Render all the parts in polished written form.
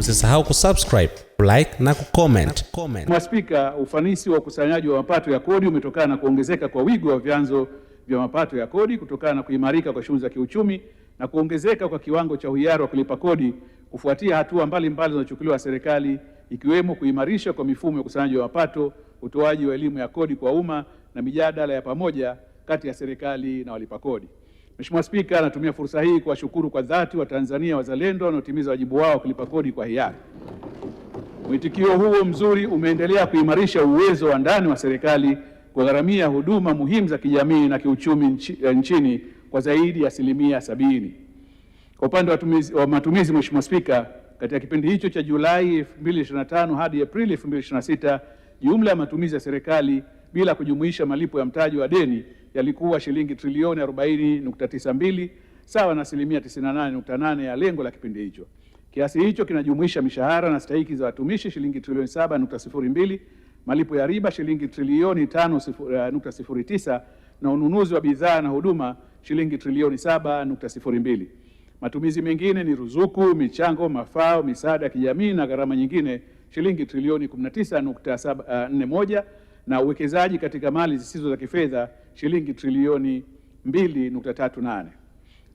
Usisahau kusubscribe, like na kucomment. Mheshimiwa Spika, ufanisi wa ukusanyaji wa mapato ya kodi umetokana na kuongezeka kwa wigo wa vyanzo vya mapato ya kodi kutokana na kuimarika kwa shughuli za kiuchumi na kuongezeka kwa kiwango cha uhiari wa kulipa kodi kufuatia hatua mbalimbali zinazochukuliwa na serikali, ikiwemo kuimarisha kwa mifumo ya ukusanyaji wa mapato, utoaji wa elimu ya kodi kwa umma na mijadala ya pamoja kati ya serikali na walipa kodi. Mheshimiwa Spika, natumia fursa hii kuwashukuru kwa dhati Watanzania wazalendo wanaotimiza wajibu wao wa kulipa kodi kwa hiari. Mwitikio huo mzuri umeendelea kuimarisha uwezo wa ndani wa serikali kugharamia huduma muhimu za kijamii na kiuchumi nchini kwa zaidi ya 70%. Kwa upande wa matumizi, Mheshimiwa Spika, katika kipindi hicho cha Julai 2025 hadi Aprili 2026, jumla ya matumizi ya serikali bila kujumuisha malipo ya mtaji wa deni yalikuwa shilingi trilioni 40.92 sawa na 98.8% ya lengo la kipindi hicho. Kiasi hicho kinajumuisha mishahara na stahiki za watumishi shilingi trilioni 7.02, malipo ya riba shilingi trilioni 5.09 na ununuzi wa bidhaa na huduma shilingi trilioni 7.02. Matumizi mengine ni ruzuku, michango, mafao, misaada ya kijamii na gharama nyingine shilingi trilioni 19.41 na uwekezaji katika mali zisizo za kifedha shilingi trilioni 2.38.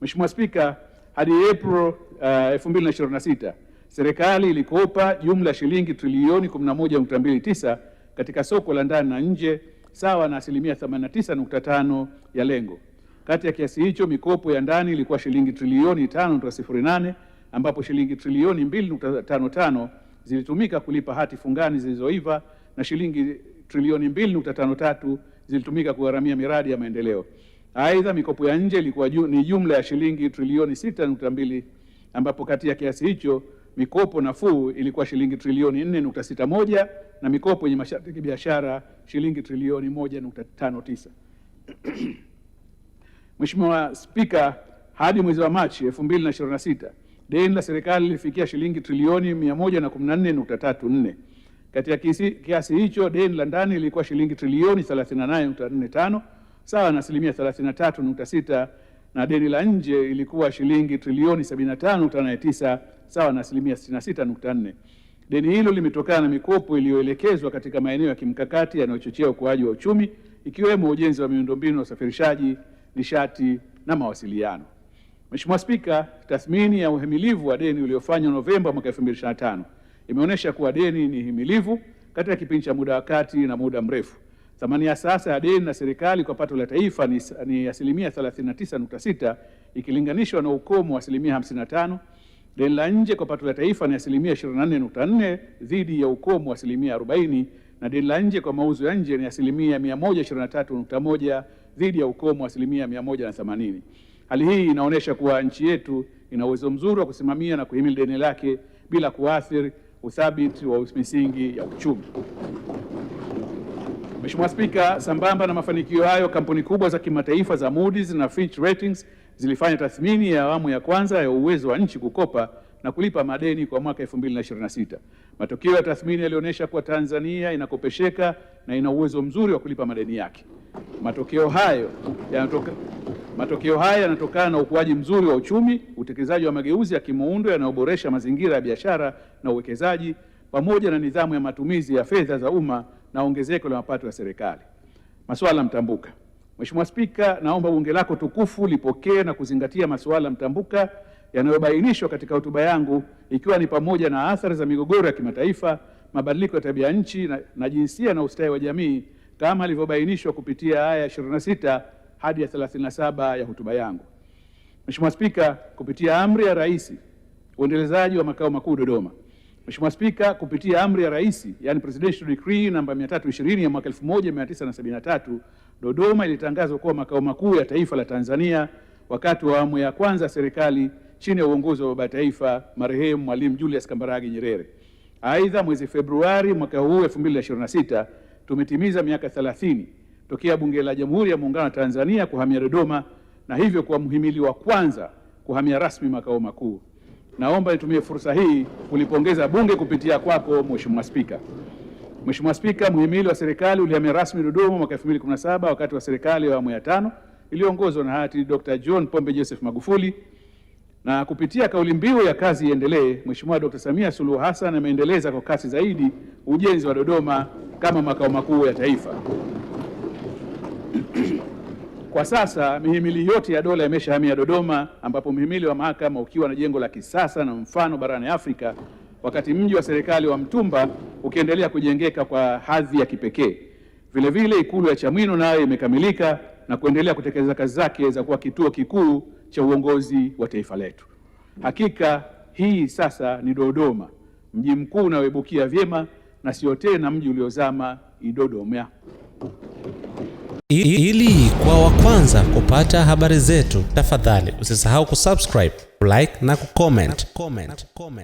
Mheshimiwa Spika, hadi Aprili 2026 serikali ilikopa jumla shilingi trilioni 11.29 katika soko la ndani na nje sawa na 89.5% ya lengo. Kati ya kiasi hicho mikopo ya ndani ilikuwa shilingi trilioni 5.08 ambapo shilingi trilioni 2.55 zilitumika kulipa hati fungani zilizoiva na shilingi trilioni 2.53 zilitumika kugharamia miradi ya maendeleo. Aidha, mikopo ya nje ilikuwa ni jumla ya shilingi trilioni 6.2 ambapo kati ya kiasi hicho mikopo nafuu ilikuwa shilingi trilioni 4.61 na mikopo yenye masharti ya biashara shilingi trilioni 1.59. Mheshimiwa Spika, hadi mwezi wa Machi 2026 deni la serikali lilifikia shilingi trilioni 114.34. Katika kiasi hicho deni la ndani lilikuwa shilingi trilioni 38.45 sawa na 33.6% na deni la nje ilikuwa shilingi trilioni 75.89 sawa na 66.4%. Deni hilo limetokana na mikopo iliyoelekezwa katika maeneo ya kimkakati yanayochochea ukuaji wa uchumi ikiwemo ujenzi wa miundombinu ya usafirishaji, nishati na mawasiliano. Mheshimiwa Spika, tathmini ya uhimilivu wa deni uliofanywa Novemba mwaka 2025 imeonyesha kuwa deni ni himilivu katika kipindi cha muda wa kati na muda mrefu. Thamani ya sasa ya deni la serikali kwa pato la taifa ni 39.6 ikilinganishwa na ukomo wa 55%. Deni la nje kwa pato la taifa ni 24.4 dhidi ya ukomo wa 40%, na deni la nje kwa mauzo ya nje ni 123.1 dhidi ya ukomo wa 180%. Hali hii inaonyesha kuwa nchi yetu ina uwezo mzuri wa kusimamia na kuhimili deni lake bila kuathiri uthabiti wa misingi ya uchumi. Mheshimiwa Spika, sambamba na mafanikio hayo, kampuni kubwa za kimataifa za Moody's na Fitch Ratings zilifanya tathmini ya awamu ya kwanza ya uwezo wa nchi kukopa na kulipa madeni kwa mwaka 2026. Matokeo ya tathmini yalionyesha kuwa Tanzania inakopesheka na ina uwezo mzuri wa kulipa madeni yake. Matokeo haya yanatokana na ukuaji mzuri wa uchumi, utekelezaji wa mageuzi ya kimuundo yanayoboresha mazingira ya biashara na uwekezaji, pamoja na nidhamu ya matumizi ya fedha za umma na ongezeko la mapato ya serikali. Masuala mtambuka. Mheshimiwa Spika, naomba bunge lako tukufu lipokee na kuzingatia masuala mtambuka yanayobainishwa katika hotuba yangu, ikiwa ni pamoja na athari za migogoro ya kimataifa, mabadiliko ya tabia nchi na jinsia na ustawi wa jamii kama ilivyobainishwa kupitia aya 26 hadi ya 37 ya hotuba yangu. Mheshimiwa Spika, kupitia amri ya Rais, uendelezaji wa makao makuu Dodoma. Mheshimiwa Spika, kupitia amri ya Rais, yani Presidential Decree namba 320 ya mwaka 1973, Dodoma ilitangazwa kuwa makao makuu ya taifa la Tanzania wakati wa awamu ya kwanza serikali chini ya uongozi wa baba taifa marehemu Mwalimu Julius Kambarage Nyerere. Aidha, mwezi Februari mwaka huu 2026 tumetimiza miaka 30 tokea Bunge la Jamhuri ya Muungano wa Tanzania kuhamia Dodoma na hivyo kuwa mhimili wa kwanza kuhamia rasmi makao makuu. Naomba nitumie fursa hii kulipongeza Bunge kupitia kwako Mheshimiwa Spika. Mheshimiwa Spika, mhimili wa serikali ulihamia rasmi Dodoma mwaka 2017 wakati wa serikali ya awamu ya 5 iliyoongozwa na hayati Dr. John Pombe Joseph Magufuli. Na kupitia kauli mbiu ya kazi iendelee, Mheshimiwa Dkt. Samia Suluhu Hassan ameendeleza kwa kasi zaidi ujenzi wa Dodoma kama makao makuu ya taifa. Kwa sasa mihimili yote ya dola imeshahamia Dodoma, ambapo mhimili wa mahakama ukiwa na jengo la kisasa na mfano barani Afrika, wakati mji wa serikali wa Mtumba ukiendelea kujengeka kwa hadhi ya kipekee. Vilevile Ikulu ya Chamwino nayo imekamilika na kuendelea kutekeleza kazi zake za kuwa kituo kikuu cha uongozi wa taifa letu. Hakika hii sasa ni Dodoma, mji mkuu unaoibukia vyema na sio tena mji uliozama Idodoma. Ili kwa wa kwanza kupata habari zetu, tafadhali usisahau kusubscribe, like na kucomment.